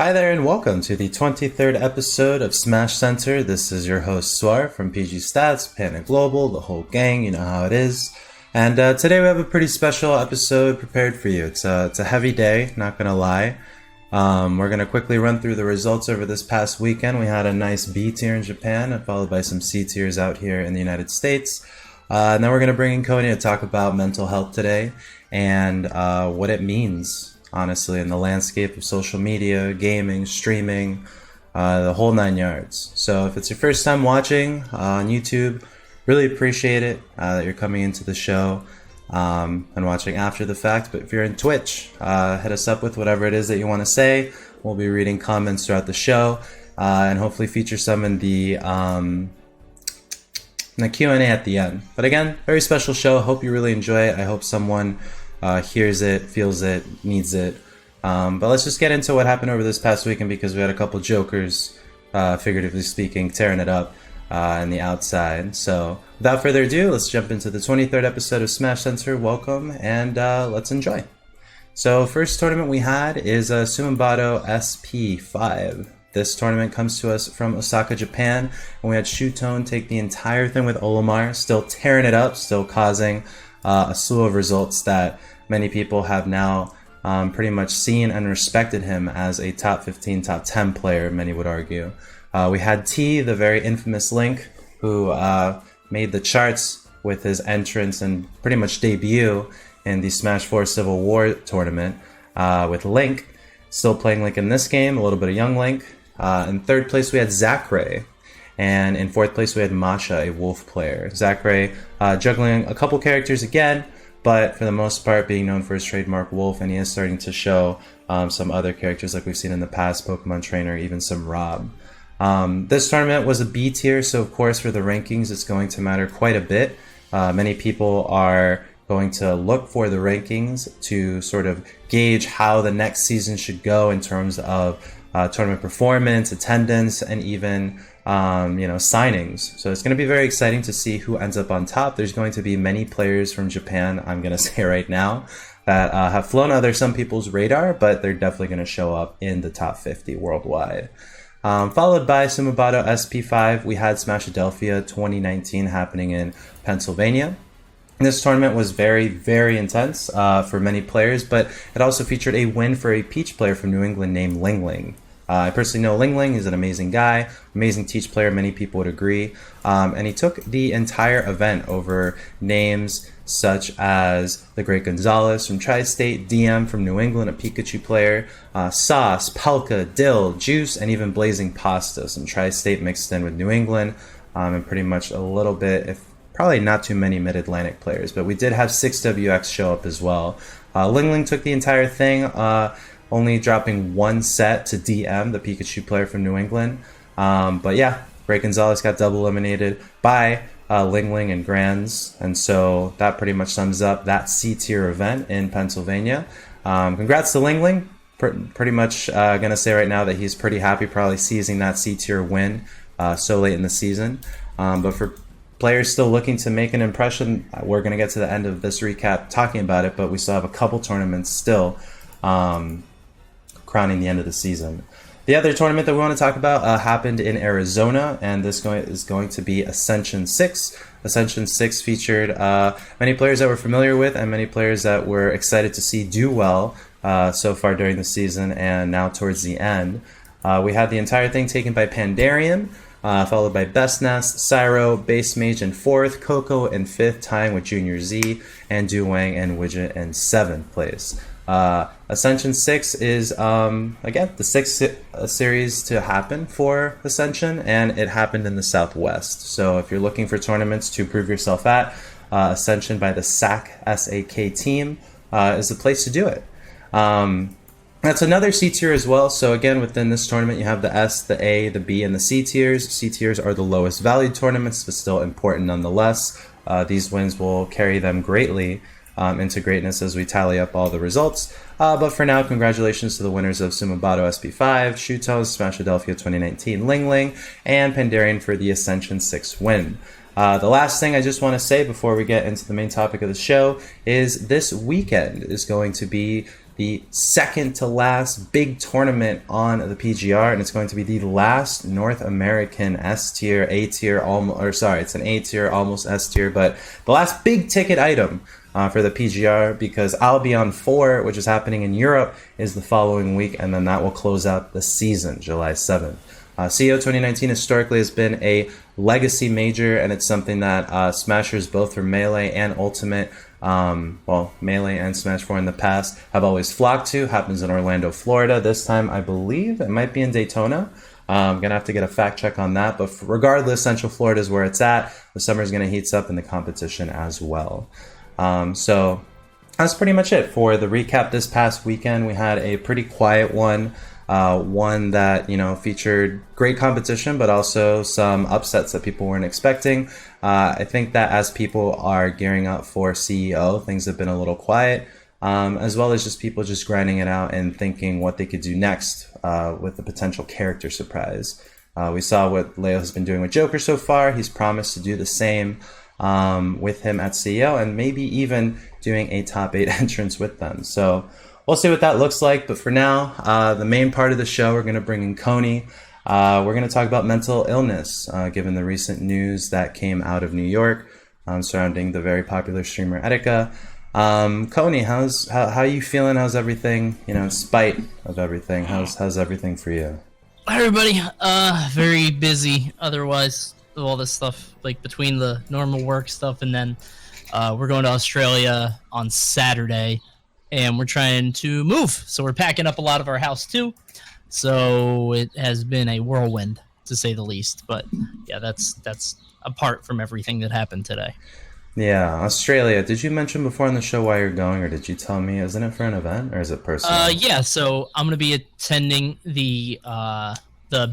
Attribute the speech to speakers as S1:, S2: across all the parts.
S1: Hi there and welcome to the 23rd episode of Smashcenter. This is your host Suar from PG Stats, Panda Global, the whole gang, you know how it is. And today we have a pretty special episode prepared for you. It's a heavy day, not gonna lie. We're gonna quickly run through the results over this past weekend. We had a nice B tier in Japan, followed by some C tiers out here in the United States. And then we're gonna bring in Coney to talk about mental health today and what it means, honestly, in the landscape of social media, gaming, streaming, the whole nine yards. So if it's your first time watching on YouTube, really appreciate it that you're coming into the show and watching after the fact. But if you're in Twitch, hit us up with whatever it is that you want to say. We'll be reading comments throughout the show and hopefully feature some in the Q&A at the end. But again, very special show. Hope you really enjoy it. I hope someone hears it, feels it, needs it. But let's just get into what happened over this past weekend, because we had a couple jokers, figuratively speaking, tearing it up in the outside. So without further ado, let's jump into the 23rd episode of Smashcenter. Welcome, and let's enjoy. So first tournament we had is Sumabato SP5. This tournament comes to us from Osaka, Japan, and we had Shutone take the entire thing with Olimar, still tearing it up, still causing a slew of results that many people have now pretty much seen and respected him as a top 15, top 10 player, many would argue. We had T, the very infamous Link, who made the charts with his entrance and pretty much debut in the Smash 4 Civil War tournament with Link, still playing Link in this game, a little bit of young Link. In third place we had Zachary. And in fourth place, we had Masha, a Wolf player. Zachary juggling a couple characters again, but for the most part being known for his trademark Wolf, and he is starting to show some other characters like we've seen in the past, Pokemon Trainer, even some Rob. This tournament was a B tier, so of course for the rankings it's going to matter quite a bit. Many people are going to look for the rankings to sort of gauge how the next season should go in terms of tournament performance, attendance, and even signings. So it's going to be very exciting to see who ends up on top. There's going to be many players from Japan, I'm going to say right now, that have flown under some people's radar, but they're definitely going to show up in the top 50 worldwide. Followed by Sumabato SP5, we had Smashadelphia 2019 happening in Pennsylvania. This tournament was very, very intense for many players, but it also featured a win for a Peach player from New England named Ling Ling. I personally know Ling Ling. He's an amazing guy, amazing Teach player, many people would agree. And he took the entire event over names such as the Great Gonzalez from Tri-State, DM from New England, a Pikachu player, Sauce, Palka, Dill, Juice, and even Blazing Pasta, some Tri-State mixed in with New England, and pretty much a little bit, if probably not too many Mid-Atlantic players. But we did have 6WX show up as well. Ling Ling took the entire thing, only dropping one set to DM, the Pikachu player from New England. But yeah, Great Gonzalez got double eliminated by Ling Ling and Grands, and so that pretty much sums up that C-tier event in Pennsylvania. Congrats to Ling Ling. Pretty much gonna say right now that he's pretty happy probably seizing that C-tier win so late in the season. But for players still looking to make an impression, we're gonna get to the end of this recap talking about it, but we still have a couple tournaments still crowning the end of the season. The other tournament that we want to talk about happened in Arizona, and this is going to be Ascension 6. Ascension 6 featured many players that we're familiar with and many players that we're excited to see do well so far during the season and now towards the end. We had the entire thing taken by Pandarian, followed by Best Nest, Cyro, Base Mage in 4th, Coco in 5th, tying with Junior Z, and Duwang and Widget in 7th place. Ascension 6 is, again, the 6th series to happen for Ascension, and it happened in the Southwest. So if you're looking for tournaments to prove yourself at, Ascension by the SAK team is the place to do it. That's another C tier as well. So again, within this tournament, you have the S, the A, the B, and the C tiers. C tiers are the lowest valued tournaments, but still important nonetheless. These wins will carry them greatly into greatness as we tally up all the results. But for now, congratulations to the winners of Sumabato SP5, Shutone, Smashadelphia 2019, Ling Ling, and Pandarian for the Ascension 6 win. The last thing I just want to say before we get into the main topic of the show is this weekend is going to be the second to last big tournament on the PGR, and it's going to be the last North American S tier, A tier, it's an A tier, almost S tier, but the last big ticket item for the PGR, because Albion 4, which is happening in Europe, is the following week, and then that will close out the season, July 7th. CEO 2019 historically has been a legacy major, and it's something that Smashers, both for Melee and Ultimate, Melee and Smash 4 in the past, have always flocked to. Happens in Orlando, Florida. This time, I believe it might be in Daytona. I'm going to have to get a fact check on that. But regardless, Central Florida is where it's at. The summer is going to heat up in the competition as well. So that's pretty much it for the recap this past weekend. We had a pretty quiet one. One that, featured great competition, but also some upsets that people weren't expecting. I think that as people are gearing up for CEO, things have been a little quiet, as well as just people just grinding it out and thinking what they could do next with the potential character surprise. We saw what Leo has been doing with Joker so far. He's promised to do the same with him at CEO, and maybe even doing a top 8 entrance with them. So we'll see what that looks like, but for now, the main part of the show, we're going to bring in Coney. We're going to talk about mental illness, given the recent news that came out of New York surrounding the very popular streamer Etika. Coney, how are you feeling? How's everything? In spite of everything, how's everything for you?
S2: Hi everybody. Very busy. Otherwise, with all this stuff, like between the normal work stuff, and then we're going to Australia on Saturday. And we're trying to move, so we're packing up a lot of our house too. So it has been a whirlwind, to say the least. But yeah, that's apart from everything that happened today. Yeah,
S1: Australia. Did you mention before on the show why you're going, or did you tell me? Isn't it for an event, or is it personal?
S2: Yeah. So I'm going to be attending the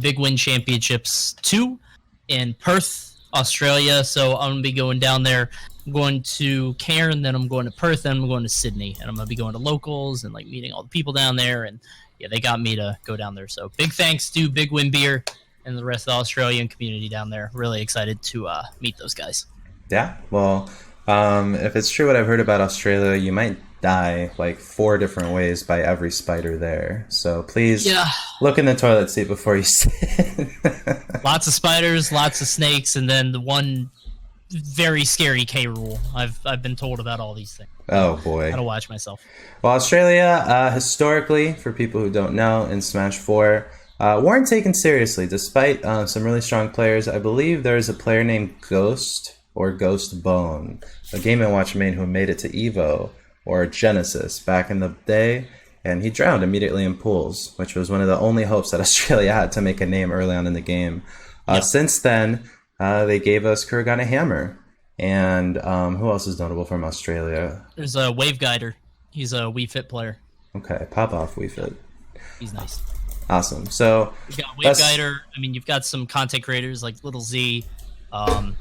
S2: Big Win Championships 2 in Perth, Australia. So I'm going to be going down there. I'm going to Cairn, then I'm going to Perth, then I'm going to Sydney, and I'm going to be going to locals and like meeting all the people down there, and yeah, they got me to go down there. So big thanks to Big Win Beer and the rest of the Australian community down there. Really excited to meet those guys.
S1: Yeah, well, if it's true what I've heard about Australia, you might die like 4 different ways by every spider there. So please look in the toilet seat before you sit.
S2: Lots of spiders, lots of snakes, and then the one very scary K rule. I've been told about all these things.
S1: Oh boy.
S2: Gotta watch myself.
S1: Well, Australia, historically, for people who don't know, in Smash 4, weren't taken seriously, despite some really strong players. I believe there's a player named Ghost, or Ghost Bone, a Game & Watch main who made it to EVO, or Genesis, back in the day, and he drowned immediately in pools, which was one of the only hopes that Australia had to make a name early on in the game. Since then, they gave us Kuragana Hammer. And who else is notable from Australia?
S2: There's a Wave Guider. He's a Wii Fit player.
S1: Okay, pop off Wii Fit.
S2: He's nice.
S1: Awesome. So
S2: you've got Wave Guider. I mean, you've got some content creators like Little Z.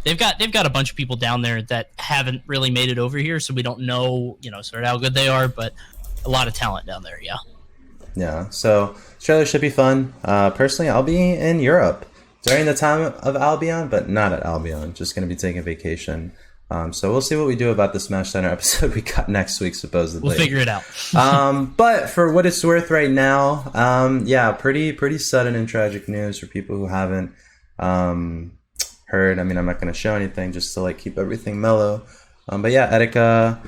S2: They've got a bunch of people down there that haven't really made it over here, so we don't know, sort of how good they are, but a lot of talent down there.
S1: Yeah. So Australia should be fun. Personally, I'll be in Europe during the time of Albion, but not at Albion. Just going to be taking vacation. So we'll see what we do about the Smashcenter episode we got next week, supposedly.
S2: We'll figure it out.
S1: But for what it's worth right now, pretty sudden and tragic news for people who haven't heard. I mean, I'm not going to show anything just to keep everything mellow. But yeah, Etika,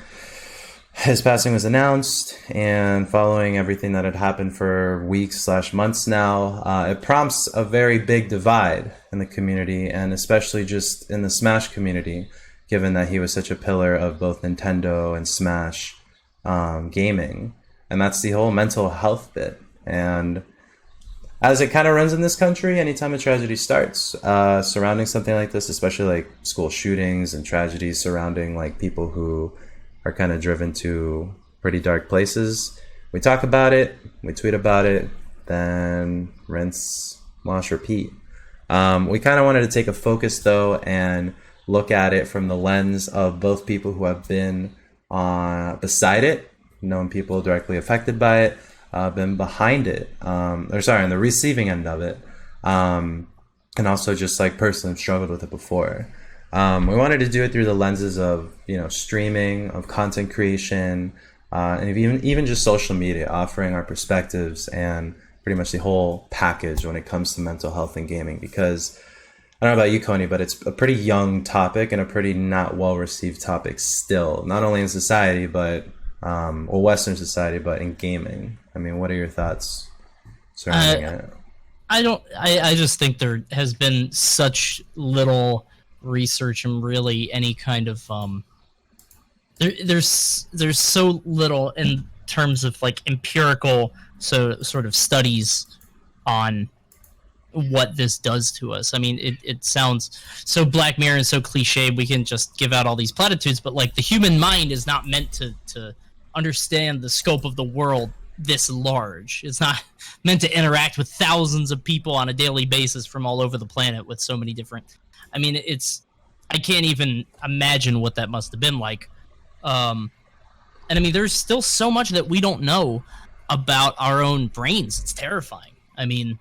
S1: his passing was announced, and following everything that had happened for weeks/months now, it prompts a very big divide in the community, and especially just in the Smash community, given that he was such a pillar of both Nintendo and Smash gaming. And that's the whole mental health bit. And as it kind of runs in this country, anytime a tragedy starts surrounding something like this, especially school shootings and tragedies surrounding people who are kind of driven to pretty dark places, we talk about it, we tweet about it, then rinse, wash, repeat. We kind of wanted to take a focus though and look at it from the lens of both people who have been beside it, known people directly affected by it, been behind it, on the receiving end of it, and also just personally struggled with it before. We wanted to do it through the lenses of streaming, of content creation, and even just social media, offering our perspectives and pretty much the whole package when it comes to mental health and gaming. Because I don't know about you, Coney, but it's a pretty young topic and a pretty not well-received topic still, not only in society, but or Western society, but in gaming. I mean, what are your thoughts surrounding it?
S2: I just think there has been such little research and really any kind of there's so little in terms of like empirical sort of studies on what this does to us. I mean, it sounds so Black Mirror and so cliche, we can just give out all these platitudes, but like the human mind is not meant to understand the scope of the world this large. It's not meant to interact with thousands of people on a daily basis from all over the planet with so many different... I mean, I can't even imagine what that must have been like. And I mean, there's still so much that we don't know about our own brains. It's terrifying. I mean,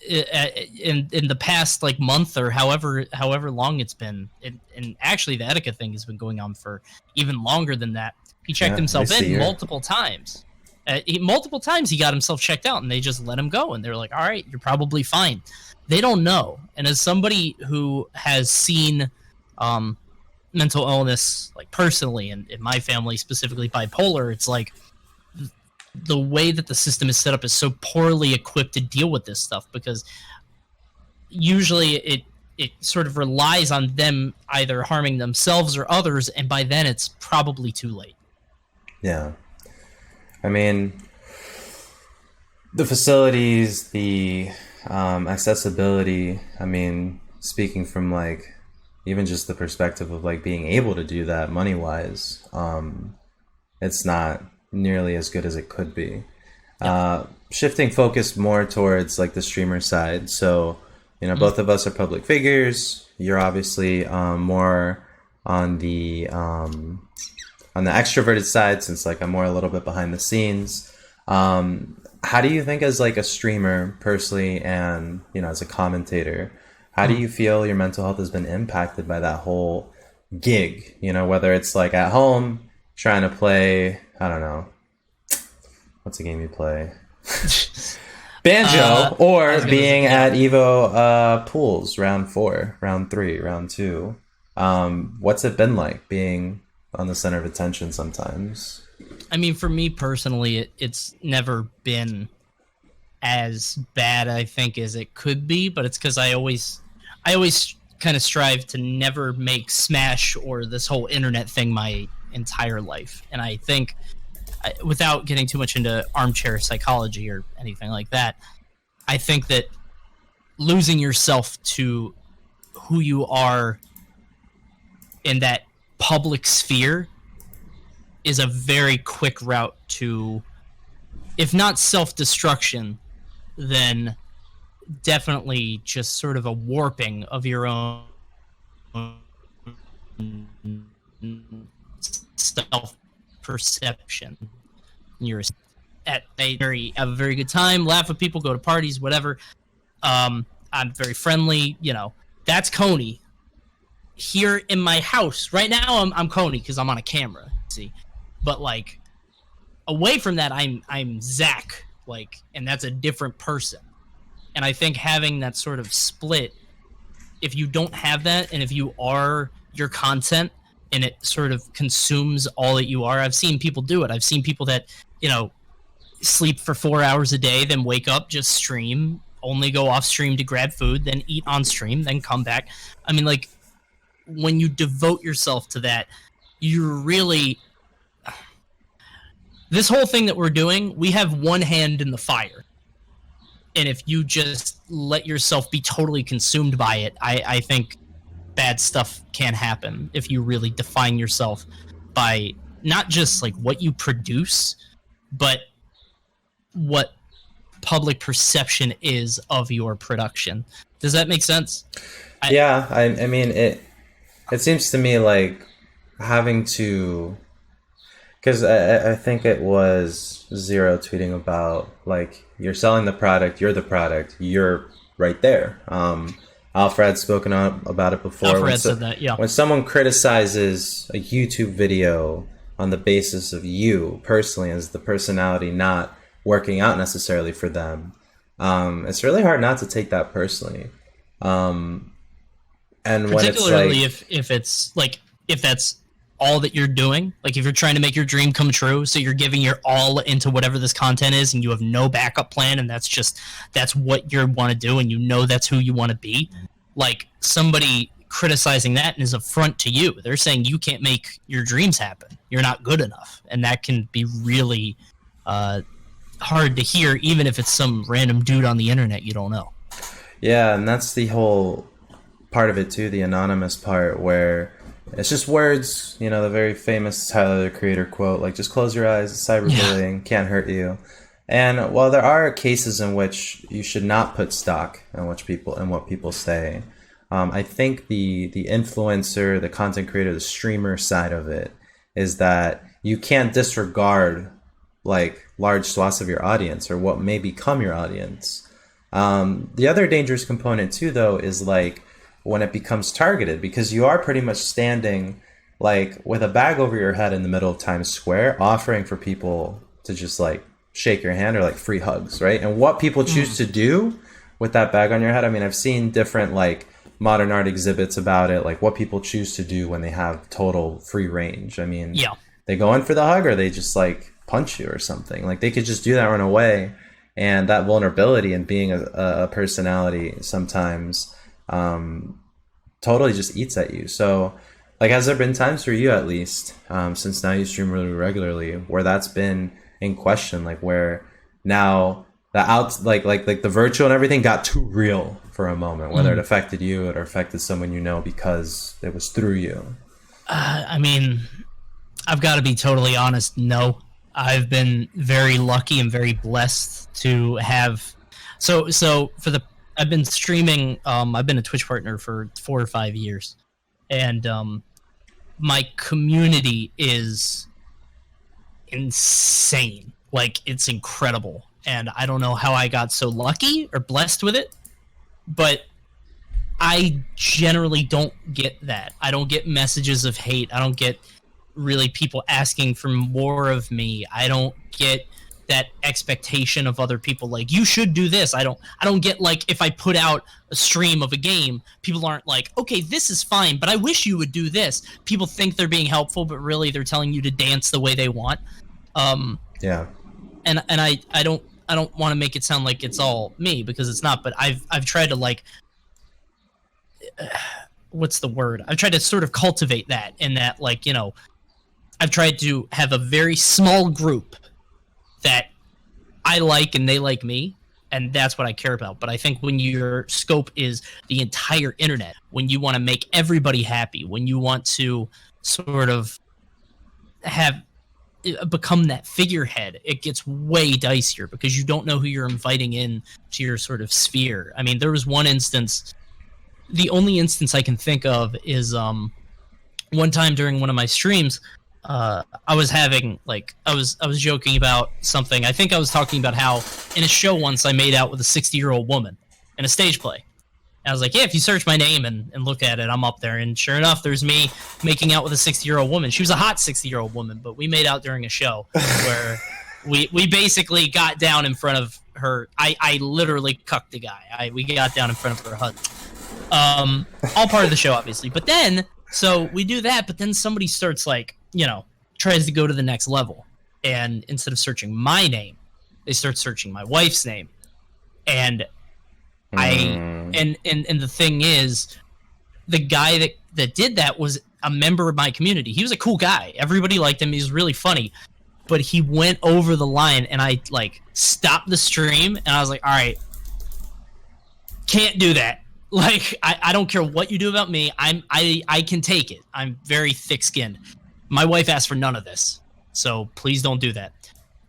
S2: in the past like month or however long it's been, and actually the Etika thing has been going on for even longer than that. He checked himself in multiple times. Multiple times he got himself checked out, and they just let him go. And they're like, all right, you're probably fine. They don't know. And as somebody who has seen mental illness, like personally, and in my family, specifically bipolar, it's like the way that the system is set up is so poorly equipped to deal with this stuff, because usually it sort of relies on them either harming themselves or others, and by then it's probably too late.
S1: Yeah. I mean, the facilities, the accessibility, I mean, speaking from like even just the perspective of like being able to do that money-wise, it's not nearly as good as it could be. Shifting focus more towards like the streamer side. So, you know, both of us are public figures. You're obviously more on the extroverted side, since like I'm more a little bit behind the scenes. How do you think, as like a streamer personally, and you know, as a commentator, how do you feel your mental health has been impacted by that whole gig? You know, whether it's like at home trying to play, I don't know, what's a game you play? Banjo, or being at Evo pools, round 4, round 3, round 2. What's it been like being on the center of attention sometimes?
S2: I mean, for me personally, it's never been as bad, I think, as it could be, but it's because I always kind of strive to never make Smash or this whole internet thing my entire life. And I think, without getting too much into armchair psychology or anything like that, I think that losing yourself to who you are in that public sphere is a very quick route to, if not self-destruction, then definitely just sort of a warping of your own self-perception. You're have a very good time, laugh with people, go to parties, whatever. I'm very friendly, you know. That's Coney. Here in my house right now, I'm Coney because I'm on a camera. See, but like away from that, I'm Zach. Like, and that's a different person. And I think having that sort of split, if you don't have that, and if you are your content and it sort of consumes all that you are, I've seen people do it. I've seen people that, you know, sleep for 4 hours a day, then wake up, just stream, only go off stream to grab food, then eat on stream, then come back. I mean, like, when you devote yourself to that, you're really... This whole thing that we're doing, we have one hand in the fire. And if you just let yourself be totally consumed by it, I think bad stuff can happen if you really define yourself by not just like what you produce, but what public perception is of your production. Does that make sense?
S1: I mean, it seems to me like having to... Because I think it was Zero tweeting about, like, you're selling the product, you're the product, you're right there. Alfred's spoken about it before.
S2: Alfred said that, yeah.
S1: When someone criticizes a YouTube video on the basis of you personally as the personality not working out necessarily for them, it's really hard not to take that personally. And when it's
S2: Particularly
S1: like,
S2: if it's like if that's all that you're doing, like if you're trying to make your dream come true, so you're giving your all into whatever this content is, and you have no backup plan, and that's what you want to do, and you know that's who you want to be. Like somebody criticizing that is a affront to you. They're saying you can't make your dreams happen. You're not good enough, and that can be really hard to hear, even if it's some random dude on the internet you don't know.
S1: yeah, and that's the whole part of it too, the anonymous part, where it's just words, you know, the very famous Tyler the Creator quote, like, just close your eyes, cyberbullying can't hurt you. And while there are cases in which you should not put stock in what people say, I think the influencer, the content creator, the streamer side of it is that you can't disregard like large swaths of your audience or what may become your audience. The other dangerous component too, though, is like when it becomes targeted, because you are pretty much standing like with a bag over your head in the middle of Times Square, offering for people to just like shake your hand or like free hugs, right? And what people choose to do with that bag on your head, I mean, I've seen different like modern art exhibits about it, like what people choose to do when they have total free range. I mean,
S2: Yeah.
S1: they go in for the hug or they just like punch you or something. Like they could just do that, run away. And that vulnerability and being a personality sometimes totally just eats at you. So like, has there been times for you at least, since now you stream really regularly, where that's been in question, like where now the like the virtual and everything got too real for a moment, whether it affected you or affected someone you know because it was through you?
S2: I mean, I've got to be totally honest. No, I've been very lucky and very blessed to have. I've been streaming. I've been a Twitch partner for 4 or 5 years, and my community is insane. Like, it's incredible, and I don't know how I got so lucky or blessed with it, but I generally don't get that. I don't get messages of hate. I don't get really people asking for more of me. I don't get that expectation of other people, like, you should do this. I don't get, like, if I put out a stream of a game, people aren't like, okay, this is fine, but I wish you would do this. People think they're being helpful, but really they're telling you to dance the way they want.
S1: Yeah.
S2: And I don't want to make it sound like it's all me, because it's not, but I've tried to, like, what's the word? I've tried to sort of cultivate that, in that, like, you know, I've tried to have a very small group that I like and they like me, and that's what I care about. But I think when your scope is the entire internet, when you want to make everybody happy, when you want to sort of become that figurehead, it gets way dicier, because you don't know who you're inviting in to your sort of sphere. I mean, there was one instance, the only instance I can think of is one time during one of my streams, I was having, like, I was joking about something. I think I was talking about how in a show once I made out with a 60-year-old woman in a stage play. And I was like, yeah, if you search my name and look at it, I'm up there. And sure enough, there's me making out with a 60-year-old woman. She was a hot 60-year-old woman, but we made out during a show where we basically got down in front of her. I literally cucked the guy. We got down in front of her hut. All part of the show, obviously. But then, so we do that, but then somebody starts, like, you know, tries to go to the next level. And instead of searching my name, they start searching my wife's name. And and the thing is, the guy that did that was a member of my community. He was a cool guy. Everybody liked him. He was really funny. But he went over the line, and I, like, stopped the stream, and I was like, all right, can't do that. Like, I don't care what you do about me. I can take it. I'm very thick-skinned. My wife asked for none of this, so please don't do that.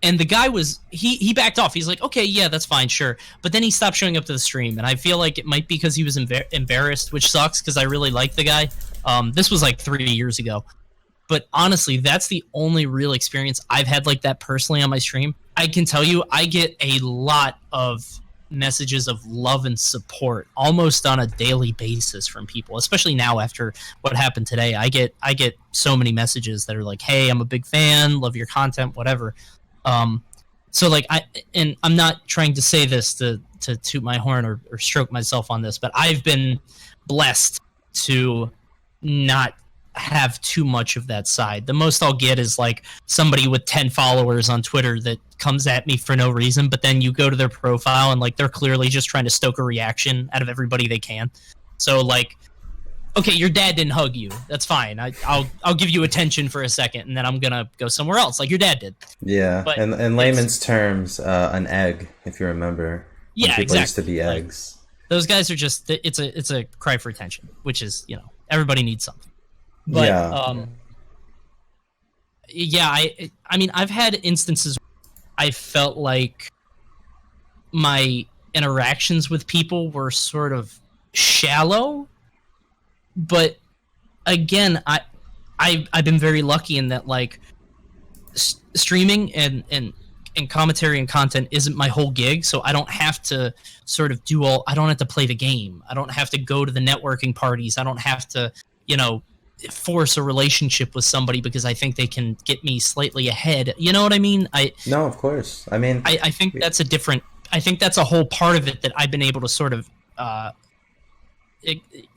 S2: And the guy was, he backed off. He's like, okay, yeah, that's fine, sure. But then he stopped showing up to the stream, and I feel like it might be because he was embarrassed, which sucks, because I really like the guy. This was like 3 years ago. But honestly, that's the only real experience I've had like that personally on my stream. I can tell you, I get a lot of messages of love and support almost on a daily basis from people, especially now after what happened today. I get so many messages that are like, hey, I'm a big fan, love your content, whatever. So like I'm not trying to say this to toot my horn or stroke myself on this, but I've been blessed to not have too much of that side. The most I'll get is like somebody with 10 followers on Twitter that comes at me for no reason, but then you go to their profile and like they're clearly just trying to stoke a reaction out of everybody they can. So like, okay, your dad didn't hug you. That's fine. I'll give you attention for a second, and then I'm gonna go somewhere else, like your dad did.
S1: Yeah, but in layman's terms, an egg, if you remember.
S2: Yeah,
S1: people
S2: exactly.
S1: Used to be eggs.
S2: Those guys are just it's a cry for attention, which is, you know, everybody needs something. But I mean, I've had instances where I felt like my interactions with people were sort of shallow, but again, I've been very lucky in that like streaming and commentary and content isn't my whole gig, so I don't have to sort of I don't have to play the game. I don't have to go to the networking parties. I don't have to, you know, force a relationship with somebody because I think they can get me slightly ahead. You know what I mean?
S1: No, of course. I mean,
S2: I think that's I think that's a whole part of it that I've been able to sort of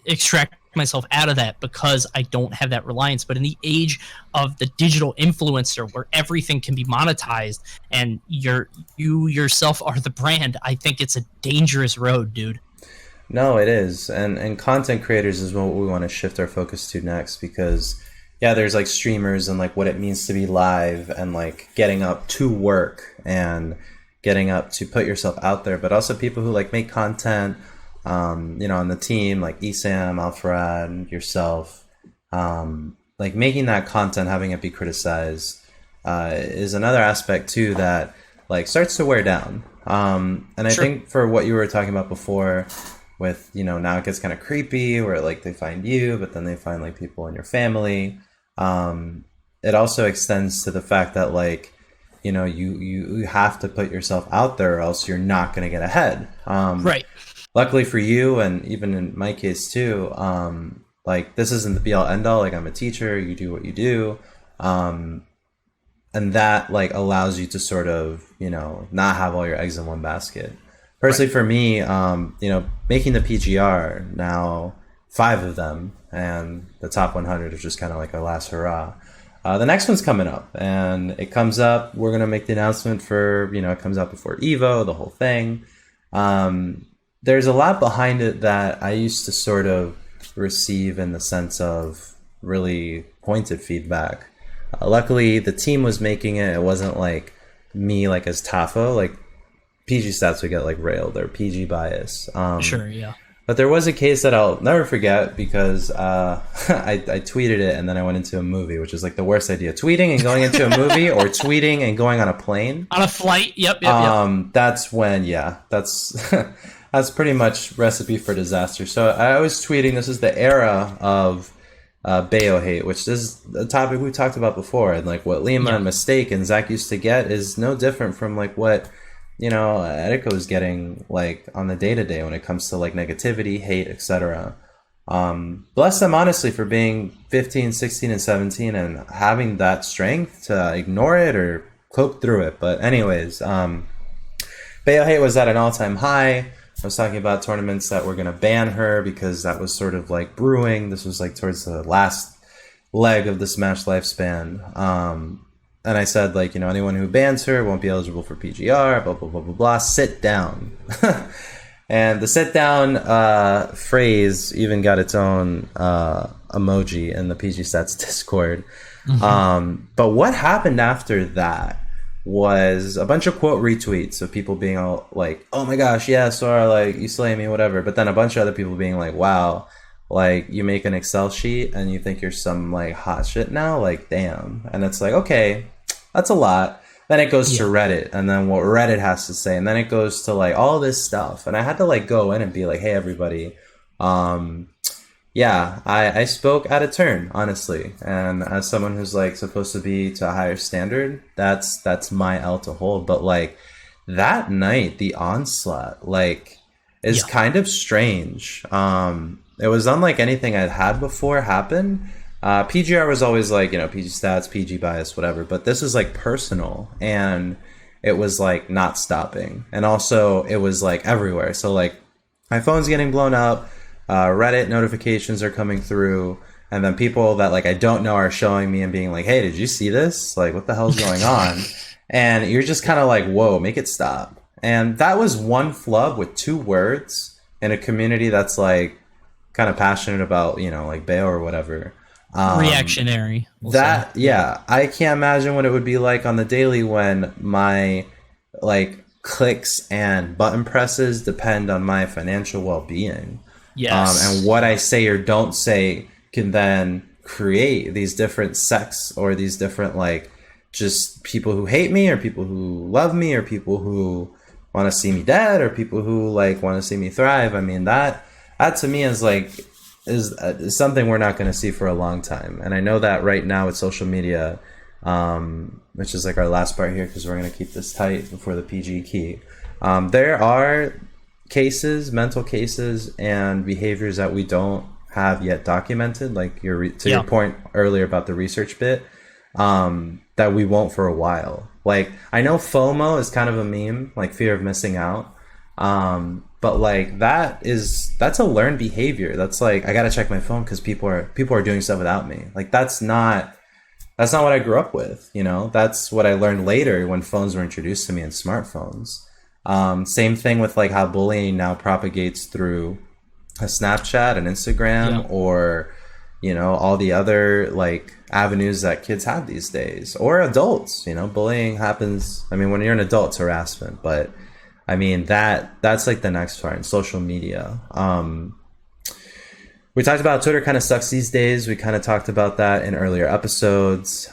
S2: extract myself out of that because I don't have that reliance. But in the age of the digital influencer where everything can be monetized and you yourself are the brand, I think it's a dangerous road, dude.
S1: No, it is. And content creators is what we want to shift our focus to next, because yeah, there's like streamers and like what it means to be live and like getting up to work and getting up to put yourself out there, but also people who like make content, you know, on the team, like Esam, Alfarad, yourself, like making that content, having it be criticized, is another aspect too that like starts to wear down. And I think for what you were talking about before with, you know, now it gets kind of creepy where like they find you, but then they find like people in your family. It also extends to the fact that like, you know, you have to put yourself out there or else you're not going to get ahead.
S2: Right.
S1: Luckily for you, and even in my case too, like this isn't the be all end all. Like I'm a teacher, you do what you do. And that like allows you to sort of, you know, not have all your eggs in one basket. Personally, for me, you know, making the PGR now, 5 of them, and the top 100 is just kind of like our last hurrah. The next one's coming up, and it comes up. We're gonna make the announcement for, you know, it comes out before Evo, the whole thing. There's a lot behind it that I used to sort of receive in the sense of really pointed feedback. Luckily, the team was making it. It wasn't like me, like as Tafo, like PG stats would get like railed or PG bias.
S2: Sure, yeah.
S1: But there was a case that I'll never forget because I tweeted it and then I went into a movie, which is like the worst idea. Tweeting and going into a movie, or tweeting and going on a plane.
S2: On a flight, yep.
S1: That's when, yeah, that's that's pretty much recipe for disaster. So I was tweeting, this is the era of Bayo hate, which is a topic we talked about before. And like what Lima and Mistake and Zach used to get is no different from like what, you know, Etika was getting like on the day-to-day when it comes to like negativity, hate, etc. Bless them honestly for being 15, 16, and 17 and having that strength to ignore it or cope through it. But anyways, Bayo hate was at an all-time high. I was talking about tournaments that were going to ban her because that was sort of like brewing. This was like towards the last leg of the Smash lifespan. And I said, like, you know, anyone who bans her won't be eligible for PGR, blah, blah, blah, blah, blah. Sit down. And the sit down phrase even got its own emoji in the PG Stats Discord. Mm-hmm. But what happened after that was a bunch of quote retweets of people being all like, oh my gosh, yeah, Suar, like, you slay me, whatever. But then a bunch of other people being like, wow, like, you make an Excel sheet and you think you're some, like, hot shit now? Like, damn. And it's like, okay, that's a lot. Then it goes to Reddit, and then what Reddit has to say, and then it goes to, like, all this stuff. And I had to, like, go in and be like, hey, everybody, yeah, I spoke out of turn, honestly. And as someone who's, like, supposed to be to a higher standard, that's my L to hold. But, like, that night, the onslaught, like, is
S2: Yeah.
S1: kind of strange. It was unlike anything I'd had before happen. PGR was always like, you know, PG stats, PG bias, whatever, but this is like personal, and it was like not stopping. And also it was like everywhere. So like my phone's getting blown up, Reddit notifications are coming through, and then people that like I don't know are showing me and being like, hey, did you see this? Like, what the hell's going on? And you're just kind of like, whoa, make it stop. And that was one flub with 2 words in a community that's like kind of passionate about, you know, like Bayo or whatever.
S2: Reactionary.
S1: That, yeah, I can't imagine what it would be like on the daily when my like clicks and button presses depend on my financial well-being.
S2: Yes.
S1: And what I say or don't say can then create these different sects, or these different like just people who hate me, or people who love me, or people who want to see me dead, or people who like want to see me thrive. I mean, that to me is like is something we're not going to see for a long time. And I know that right now with social media, which is like our last part here, because we're going to keep this tight before the PG key. There are cases, mental cases, and behaviors that we don't have yet documented, like your point earlier about the research bit, that we won't for a while. Like, I know FOMO is kind of a meme, like fear of missing out. But like that's a learned behavior. That's like, I gotta check my phone because people are doing stuff without me. Like, that's not what I grew up with, you know? That's what I learned later when phones were introduced to me, and smartphones. Same thing with like how bullying now propagates through a Snapchat and Instagram, or, you know, all the other like avenues that kids have these days, or adults. You know, bullying happens. I mean, when you're an adult, it's harassment, but I mean, that's like the next part in social media. We talked about Twitter kind of sucks these days. We kind of talked about that in earlier episodes.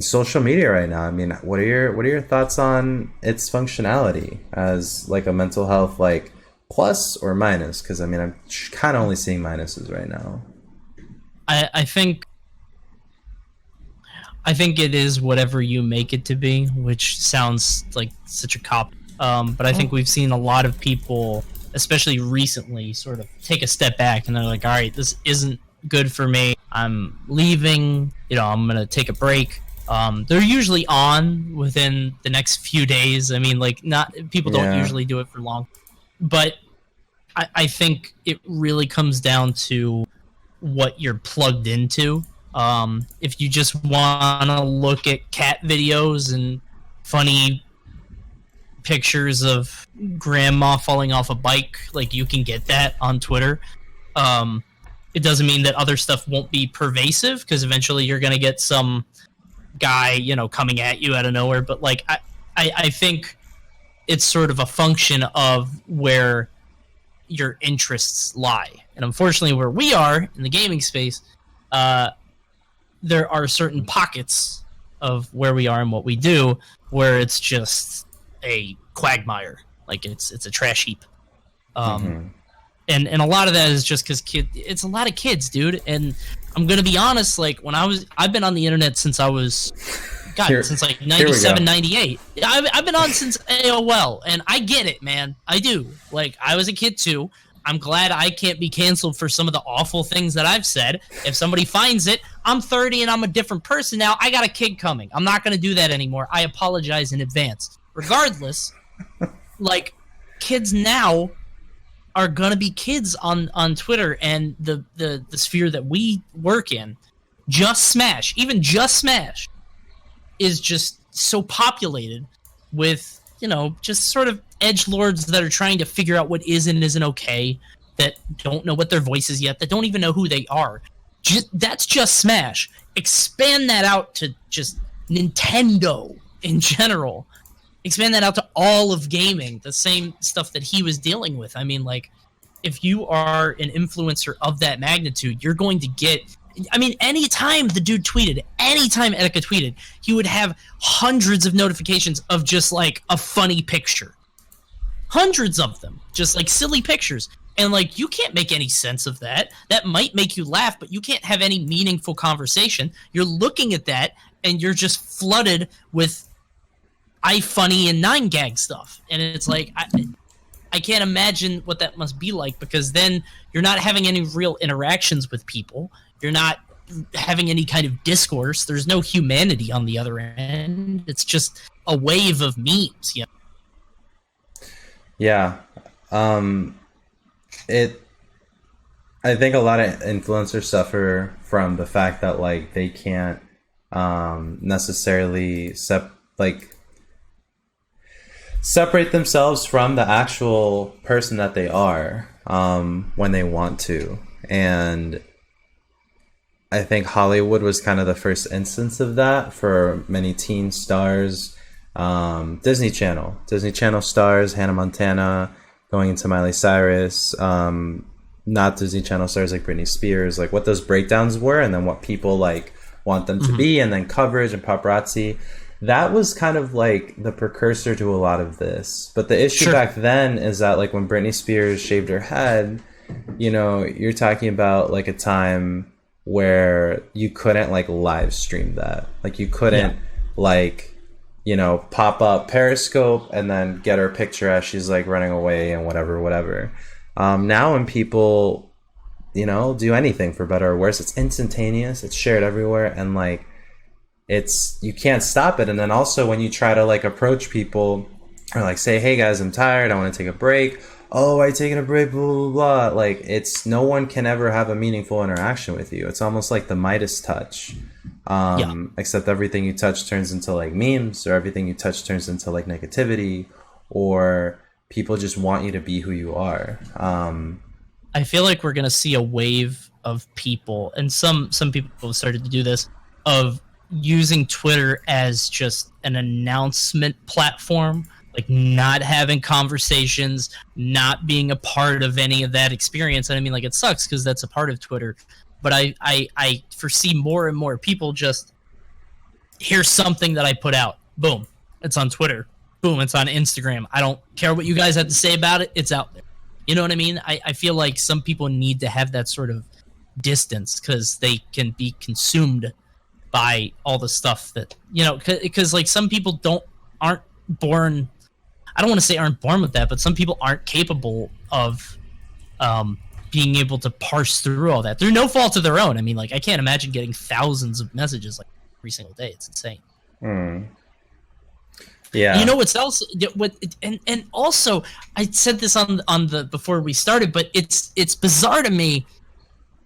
S1: Social media right now, I mean, what are your thoughts on its functionality as like a mental health like plus or minus? Because I mean, I'm kind of only seeing minuses right now.
S2: I think it is whatever you make it to be, which sounds like such a cop. But I think we've seen a lot of people, especially recently, sort of take a step back, and they're like, all right, this isn't good for me. I'm leaving. You know, I'm going to take a break. They're usually on within the next few days. I mean, like, not people don't usually do it for long. But I think it really comes down to what you're plugged into. If you just want to look at cat videos and funny pictures of grandma falling off a bike, like, you can get that on Twitter. It doesn't mean that other stuff won't be pervasive, because eventually you're going to get some guy, you know, coming at you out of nowhere. But like, I think it's sort of a function of where your interests lie. And unfortunately, where we are in the gaming space, there are certain pockets of where we are and what we do where it's just a quagmire. Like, it's a trash heap. And a lot of that is just because it's a lot of kids, dude. And I'm gonna be honest, like, I've been on the internet since I was, since like 97, 98. I've been on since AOL, and I get it, man. I do. Like, I was a kid too. I'm glad I can't be canceled for some of the awful things that I've said. If somebody finds it, I'm 30 and I'm a different person now. I got a kid coming. I'm not gonna do that anymore. I apologize in advance. Regardless, like, kids now are gonna be kids on Twitter, and the sphere that we work in, Just Smash is just so populated with, you know, just sort of edgelords that are trying to figure out what is and isn't okay, that don't know what their voice is yet, that don't even know who they are. That's Just Smash. Expand that out to just Nintendo in general. Expand that out to all of gaming, the same stuff that he was dealing with. I mean, like, if you are an influencer of that magnitude, you're going to get... I mean, anytime the dude tweeted, anytime Etika tweeted, he would have hundreds of notifications of just, like, a funny picture. Hundreds of them. Just, like, silly pictures. And, like, you can't make any sense of that. That might make you laugh, but you can't have any meaningful conversation. You're looking at that, and you're just flooded with iFunny and 9gag stuff, and it's like I can't imagine what that must be like, because then you're not having any real interactions with people. You're not having any kind of discourse. There's no humanity on the other end. It's just a wave of memes. You know?
S1: Yeah. I think a lot of influencers suffer from the fact that like they can't necessarily separate themselves from the actual person that they are when they want to. And I think Hollywood was kind of the first instance of that for many teen stars. Disney Channel stars, Hannah Montana going into Miley Cyrus, not Disney Channel stars like Britney Spears, like what those breakdowns were, and then what people like want them to be, and then coverage and paparazzi. That was kind of like the precursor to a lot of this. But the issue back then is that like when Britney Spears shaved her head, you know, you're talking about like a time where you couldn't like live stream that. Like you couldn't like, you know, pop up Periscope and then get her picture as she's like running away and whatever. Now when people, you know, do anything for better or worse, it's instantaneous, it's shared everywhere, and like you can't stop it. And then also when you try to like approach people or like say, hey guys, I'm tired, I want to take a break. Oh, are you taking a break? Blah, blah, blah. Like it's no one can ever have a meaningful interaction with you. It's almost like the Midas touch. Except everything you touch turns into like memes, or everything you touch turns into like negativity, or people just want you to be who you are.
S2: I feel like we're going to see a wave of people, and some people have started to do this, of using Twitter as just an announcement platform, like not having conversations, not being a part of any of that experience. And I mean, like, it sucks because that's a part of Twitter, but I foresee more and more people just, here's something that I put out, boom, it's on Twitter, boom, it's on Instagram. I don't care what you guys have to say about it, it's out there. You know what I mean? I feel like some people need to have that sort of distance because they can be consumed by all the stuff that, you know, because like some people aren't born, I don't want to say aren't born with that, but some people aren't capable of being able to parse through all that. They're no fault of their own. I mean, like, I can't imagine getting thousands of messages like every single day. It's insane.
S1: Yeah.
S2: You know what's else? And also, I said this on the before we started, but it's bizarre to me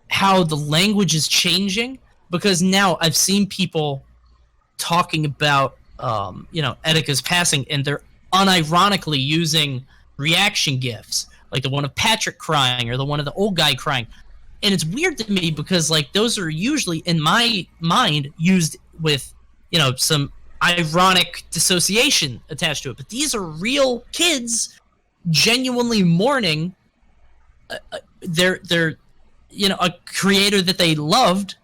S2: how the language is changing, because now I've seen people talking about you know, Etika's passing, and they're unironically using reaction gifs, like the one of Patrick crying or the one of the old guy crying. And it's weird to me because like those are usually in my mind used with, you know, some ironic dissociation attached to it, but these are real kids genuinely mourning their you know, a creator that they loved,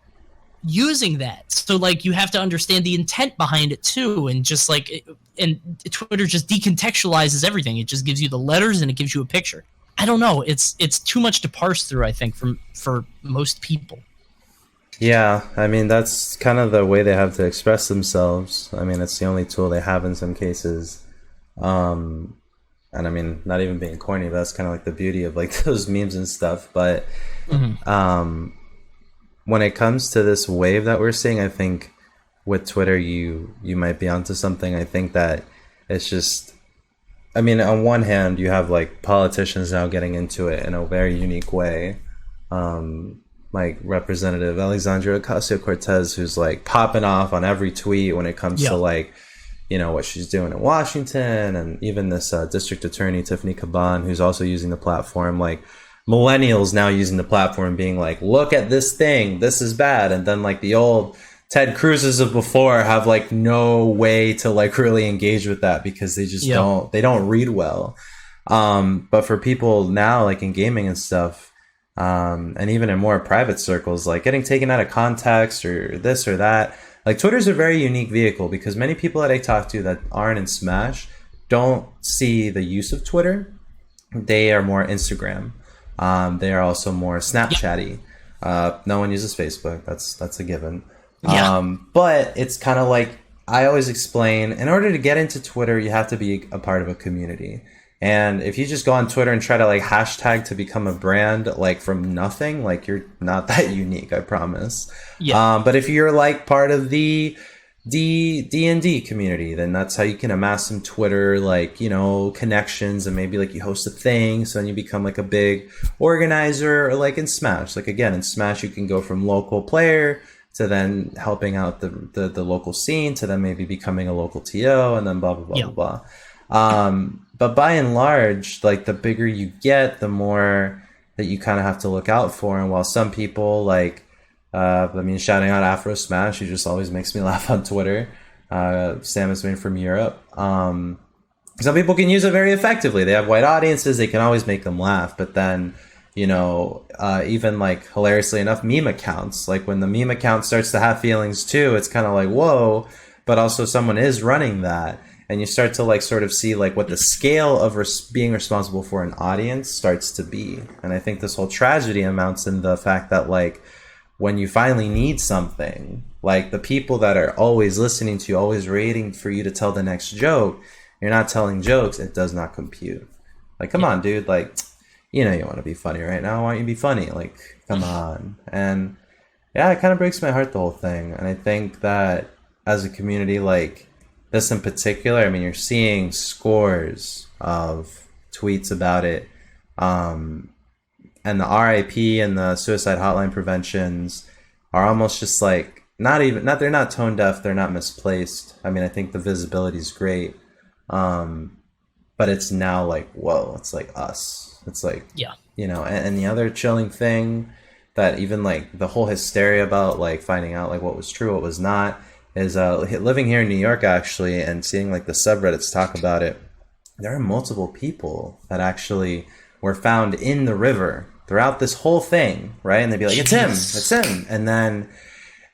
S2: using that. So like you have to understand the intent behind it too, and just like and Twitter just decontextualizes everything. It just gives you the letters and it gives you a picture. I don't know, it's too much to parse through, I think, for most people.
S1: Yeah, I mean, that's kind of the way they have to express themselves. I mean, it's the only tool they have in some cases. And I mean, not even being corny, but that's kind of like the beauty of like those memes and stuff. But when it comes to this wave that we're seeing, I think with Twitter, you might be onto something. I think that it's just, I mean, on one hand, you have like politicians now getting into it in a very unique way. Like Representative Alexandria Ocasio-Cortez, who's like popping off on every tweet when it comes to like, you know, what she's doing in Washington, and even this district attorney, Tiffany Caban, who's also using the platform. Like millennials now using the platform, being like, look at this thing, this is bad. And then like the old Ted Cruz's of before have like no way to like really engage with that because they just they don't read well. But for people now, like in gaming and stuff, and even in more private circles, like getting taken out of context or this or that, like Twitter's a very unique vehicle because many people that I talk to that aren't in Smash don't see the use of Twitter. They are more Instagram. They are also more Snapchatty. No one uses Facebook. That's a given. But it's kind of like I always explain, in order to get into Twitter, you have to be a part of a community. And if you just go on Twitter and try to like hashtag to become a brand like from nothing, like you're not that unique, I promise.
S2: Yeah.
S1: But if you're like part of the D&D community, then that's how you can amass some Twitter like, you know, connections, and maybe like you host a thing, so then you become like a big organizer. Or like in Smash, like again in Smash you can go from local player to then helping out the local scene, to then maybe becoming a local TO, and then blah blah blah
S2: Yeah.
S1: blah blah. But by and large, like the bigger you get, the more that you kind of have to look out for. And while some people like, I mean, shouting out Afro Smash, he just always makes me laugh on Twitter. Sam is being from Europe. Some people can use it very effectively. They have white audiences. They can always make them laugh. But then, you know, even like hilariously enough, meme accounts, like when the meme account starts to have feelings too, it's kind of like, whoa, but also someone is running that. And you start to like sort of see like what the scale of being responsible for an audience starts to be. And I think this whole tragedy amounts in the fact that like when you finally need something, like the people that are always listening to you, always waiting for you to tell the next joke, you're not telling jokes, it does not compute. Like, come on, dude, like, you know you want to be funny right now. Why don't you be funny? Like, come on. And yeah, it kind of breaks my heart, the whole thing. And I think that as a community, like this in particular, I mean, you're seeing scores of tweets about it. And the RIP and the suicide hotline preventions are almost just like, they're not tone deaf, they're not misplaced. I mean, I think the visibility is great. But it's now like, whoa, it's like us. It's like,
S2: Yeah.
S1: you know, and the other chilling thing that even like the whole hysteria about like finding out like what was true, what was not, is living here in New York actually, and seeing like the subreddits talk about it. There are multiple people that actually were found in the river throughout this whole thing, right? And they'd be like, it's him. And then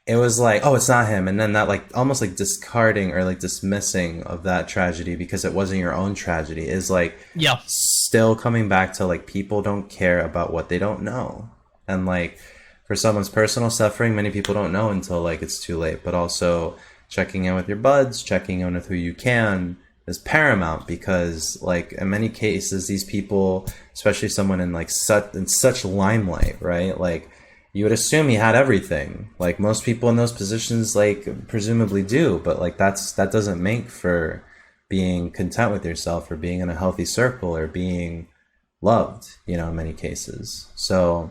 S1: it was like, oh, it's not him. And then that like almost like discarding or like dismissing of that tragedy because it wasn't your own tragedy is like still coming back to like people don't care about what they don't know. And like for someone's personal suffering, many people don't know until like it's too late. But also checking in with your buds, checking in with who you can is paramount, because like in many cases these people, especially someone in like such limelight, right? Like you would assume he had everything. Like most people in those positions like presumably do, but like that doesn't make for being content with yourself or being in a healthy circle or being loved, you know, in many cases. So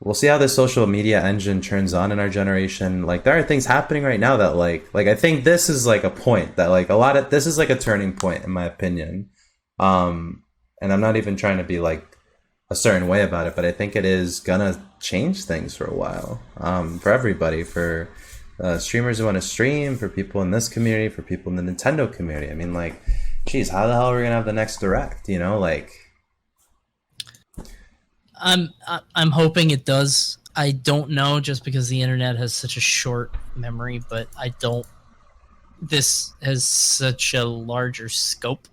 S1: we'll see how this social media engine turns on in our generation. Like there are things happening right now that like I think this is like a point that like this is like a turning point in my opinion. And I'm not even trying to be like a certain way about it, but I think it is gonna change things for a while. For everybody, for streamers who want to stream, for people in this community, for people in the Nintendo community. I mean, like, geez, how the hell are we gonna have the next Direct? You know, like.
S2: I'm hoping it does. I don't know, just because the internet has such a short memory, but this has such a larger scope.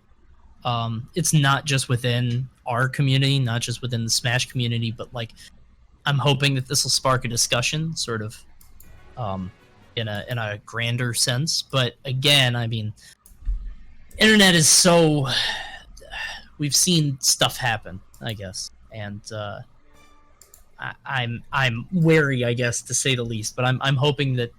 S2: It's not just within our community, not just within the Smash community, but like I'm hoping that this will spark a discussion, sort of, in a grander sense. But again, I mean, internet is so. We've seen stuff happen, I guess, and I'm wary, I guess, to say the least. But I'm hoping that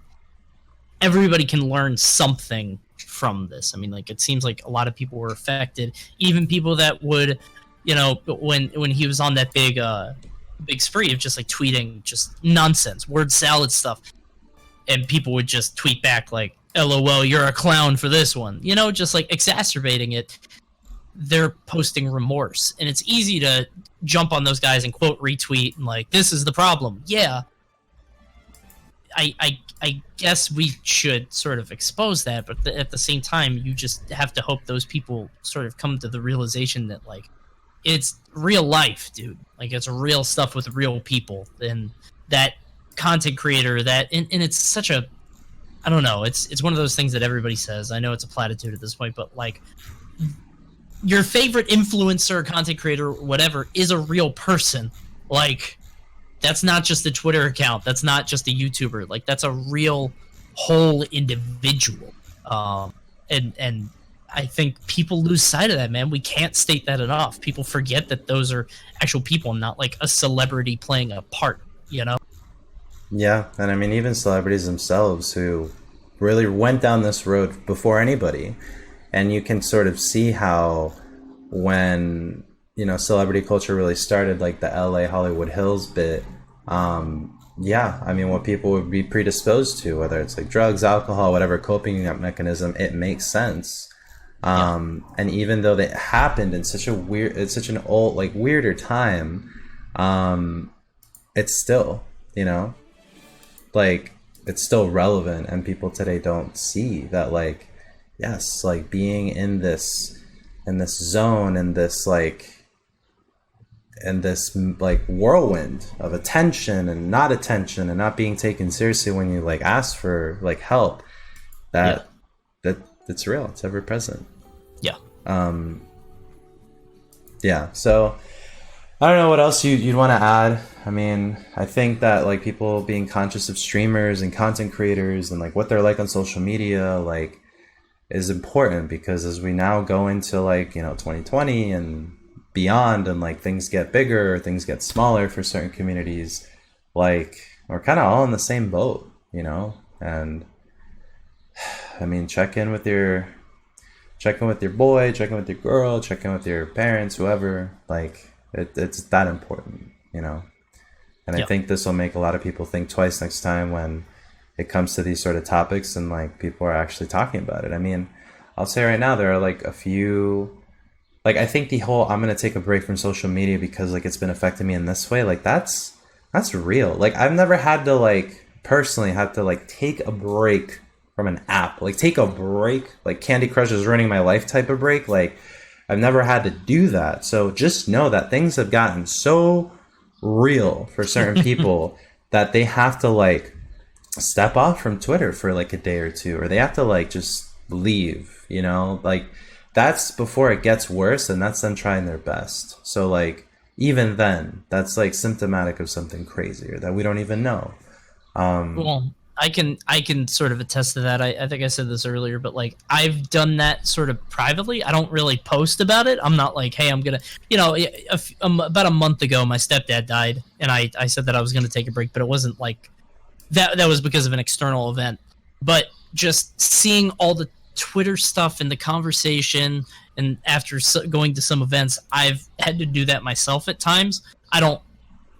S2: everybody can learn something from this. I mean, like, it seems like a lot of people were affected, even people that would, you know, when he was on that big spree of just like tweeting just nonsense, word salad stuff, and people would just tweet back like, LOL, you're a clown for this one, you know, just like exacerbating it. They're posting remorse, and it's easy to jump on those guys and quote retweet and like, this is the problem. Yeah, I guess we should sort of expose that, but at the same time, you just have to hope those people sort of come to the realization that like it's real life, dude. Like it's real stuff with real people, and that content creator that and it's such a, I don't know, it's one of those things that everybody says. I know it's a platitude at this point, but like your favorite influencer, content creator, whatever, is a real person. Like, that's not just a Twitter account. That's not just a YouTuber. Like, that's a real whole individual. And I think people lose sight of that, man. We can't state that enough. People forget that those are actual people, not like a celebrity playing a part, you know?
S1: Yeah, and I mean, even celebrities themselves who really went down this road before anybody. And you can sort of see how when, celebrity culture really started, like the LA Hollywood Hills bit, yeah, I mean, what people would be predisposed to, whether it's like drugs, alcohol, whatever coping mechanism, it makes sense. And even though that happened in such an old, like weirder time, it's still, like it's still relevant, and people today don't see that, like, yes, like being in this zone, in this whirlwind of attention and not being taken seriously when you like ask for like help, that's real. It's ever present. Yeah. So I don't know what else you'd want to add. I mean, I think that like people being conscious of streamers and content creators and like what they're like on social media, like, is important, because as we now go into like 2020 and beyond, and like things get bigger or things get smaller for certain communities, like we're kind of all in the same boat, and I mean, check in with your boy, check in with your girl, check in with your parents, whoever, like it's that important, and I think this will make a lot of people think twice next time when it comes to these sort of topics and like people are actually talking about it. I mean, I'll say right now, there are like a few, like I think the whole I'm going to take a break from social media because like it's been affecting me in this way, like that's real. Like I've never had to like personally have to like take a break from an app, like take a break, like Candy Crush is ruining my life type of break. Like I've never had to do that. So just know that things have gotten so real for certain people that they have to like step off from Twitter for like a day or two, or they have to like just leave, like that's before it gets worse, and that's them trying their best. So like even then, that's like symptomatic of something crazier that we don't even know.
S2: Well, I can sort of attest to that. I think I said this earlier, but like I've done that sort of privately. I don't really post about it. I'm not like, hey, I'm gonna, about a month ago, my stepdad died, and I said that I was gonna take a break, but it wasn't like that was because of an external event. But just seeing all the Twitter stuff and the conversation, and after going to some events, I've had to do that myself at times. I don't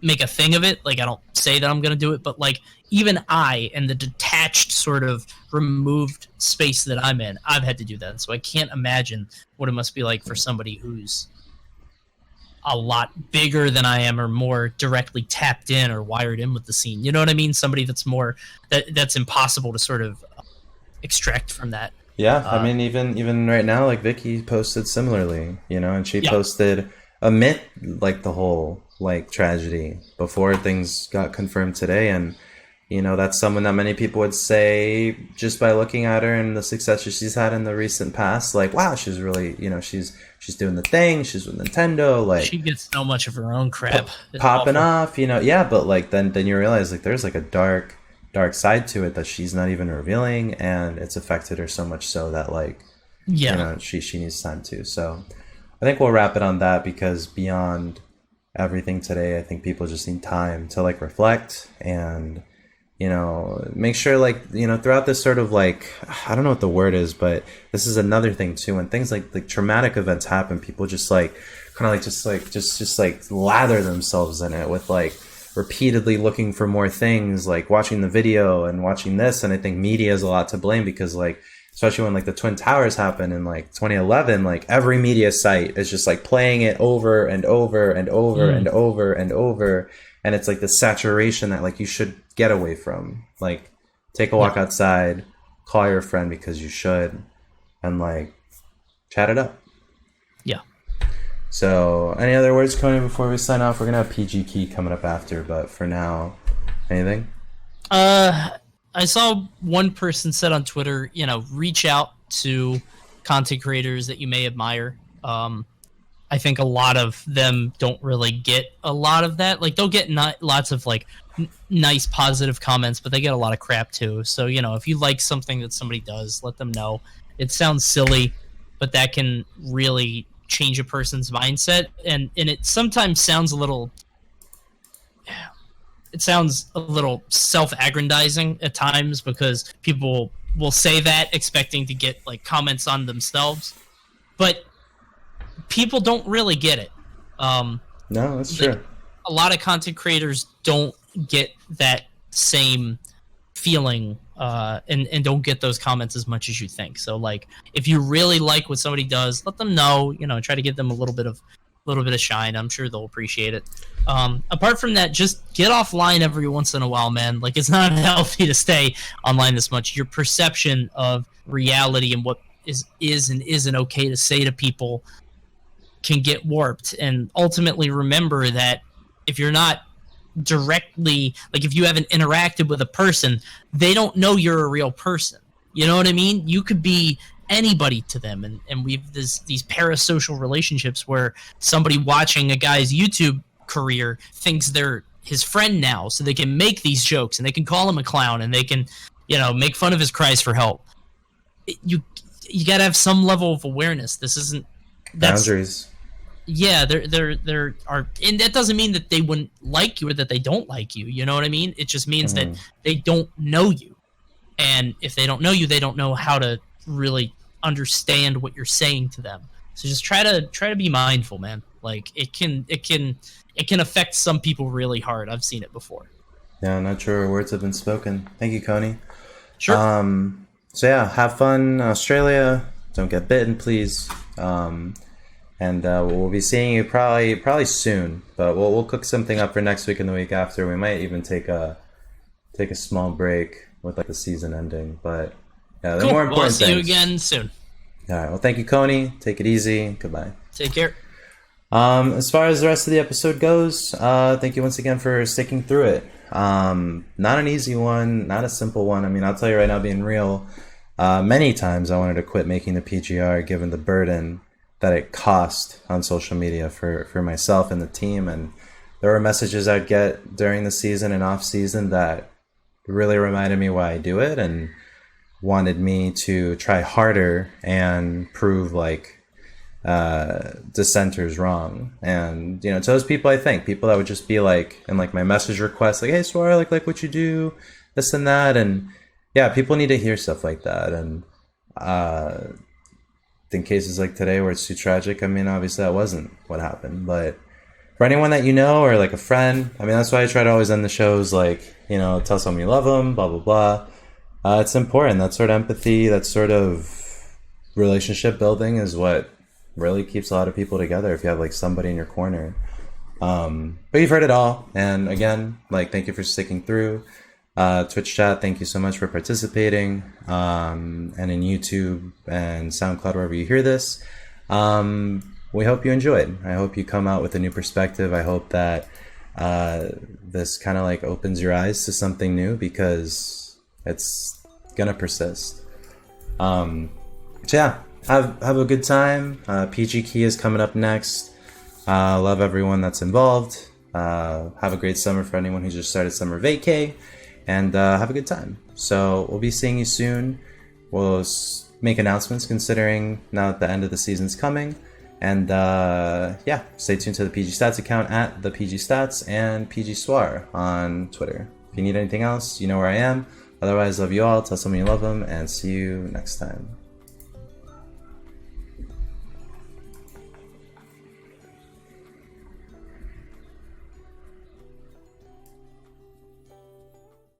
S2: make a thing of it, like I don't say that I'm going to do it, but like even I, and the detached sort of removed space that I'm in, I've had to do that. So I can't imagine what it must be like for somebody who's a lot bigger than I am, or more directly tapped in or wired in with the scene. You know what I mean? Somebody that's more that's impossible to sort of extract from that.
S1: Yeah, I mean, even right now, like Vicky posted similarly, and she posted amid like the whole like tragedy before things got confirmed today, and that's someone that many people would say, just by looking at her and the success that she's had in the recent past, like, wow, she's really, she's doing the thing, she's with Nintendo, like
S2: she gets so much of her own crap
S1: popping off, yeah, but like then you realize like there's like a dark side to it that she's not even revealing, and it's affected her so much so that like she needs time too. So I think we'll wrap it on that, because beyond everything today, I think people just need time to like reflect and make sure like throughout this sort of like, I don't know what the word is, but this is another thing too, when things like traumatic events happen, people just like kind of like just like lather themselves in it with like repeatedly looking for more things, like watching the video and watching this. And I think media is a lot to blame, because like especially when like the Twin Towers happened in like 2011, like every media site is just like playing it over and over and over and over and over, and it's like the saturation that like you should get away from. Like take a walk outside, call your friend because you should, and like chat it up.
S2: Yeah.
S1: So any other words, Coney, before we sign off? We're gonna have PG Key coming up after, but for now, anything?
S2: I saw one person said on Twitter, reach out to content creators that you may admire. I think a lot of them don't really get a lot of that. Like they'll get lots of like nice positive comments, but they get a lot of crap too. So if you like something that somebody does, let them know. It sounds silly, but that can really change a person's mindset, and it sometimes sounds a little. It sounds a little self-aggrandizing at times because people will say that expecting to get like comments on themselves, but people don't really get it.
S1: No, that's true.
S2: A lot of content creators don't get that same feeling and don't get those comments as much as you think. So like if you really like what somebody does, let them know, try to give them a little bit of shine. I'm sure they'll appreciate it. Apart from that, just get offline every once in a while, man. Like it's not healthy to stay online this much. Your perception of reality and what is and isn't okay to say to people can get warped. And ultimately remember that if you're not directly, like if you haven't interacted with a person, they don't know you're a real person. You know what I mean? You could be anybody to them, and we've these parasocial relationships where somebody watching a guy's YouTube career thinks they're his friend now, so they can make these jokes and they can call him a clown and they can make fun of his cries for help. You gotta have some level of awareness. This isn't
S1: boundaries.
S2: Yeah, there are, and that doesn't mean that they wouldn't like you or that they don't like you. You know what I mean? It just means that they don't know you, and if they don't know you, they don't know how to really understand what you're saying to them. So just try to be mindful, man. Like it can affect some people really hard. I've seen it before. Yeah,
S1: not sure words have been spoken. Thank you, Coney.
S2: Sure.
S1: So yeah, have fun, Australia. Don't get bitten, please. And we'll be seeing you probably soon. But we'll cook something up for next week and the week after. We might even take a small break with like the season ending. But yeah, the more important
S2: things. We'll see you again soon.
S1: All right. Well, thank you, Coney. Take it easy. Goodbye.
S2: Take care.
S1: As far as the rest of the episode goes, thank you once again for sticking through it. Not an easy one, not a simple one. I mean, I'll tell you right now, being real, many times I wanted to quit making the PGR given the burden that it cost on social media for myself and the team. And there were messages I'd get during the season and off season that really reminded me why I do it and wanted me to try harder and prove like dissenters wrong. And to those people, I think people that would just be like in like my message requests like, hey Suar, like what you do, this and that. And yeah, people need to hear stuff like that. And in cases like today where it's too tragic, I mean, obviously that wasn't what happened, but for anyone that or like a friend, I mean, that's why I try to always end the shows like, tell someone you love them, blah blah blah. It's important. That sort of empathy, that sort of relationship building is what really keeps a lot of people together if you have like somebody in your corner. But you've heard it all, and again, like, thank you for sticking through. Twitch chat, thank you so much for participating, and in YouTube and SoundCloud, wherever you hear this. We hope you enjoyed. I hope you come out with a new perspective. I hope that this kind of like opens your eyes to something new, because it's gonna persist. So yeah, have a good time. PG Key is coming up next. Love everyone that's involved. Have a great summer for anyone who just started summer vacay, and have a good time. So we'll be seeing you soon. We'll make announcements considering now that the end of the season's coming. And yeah, stay tuned to the PG Stats account at the PG Stats and PG Suar on Twitter. If you need anything else, you know where I am. Otherwise, love you all. Tell someone you love them, and see you next time.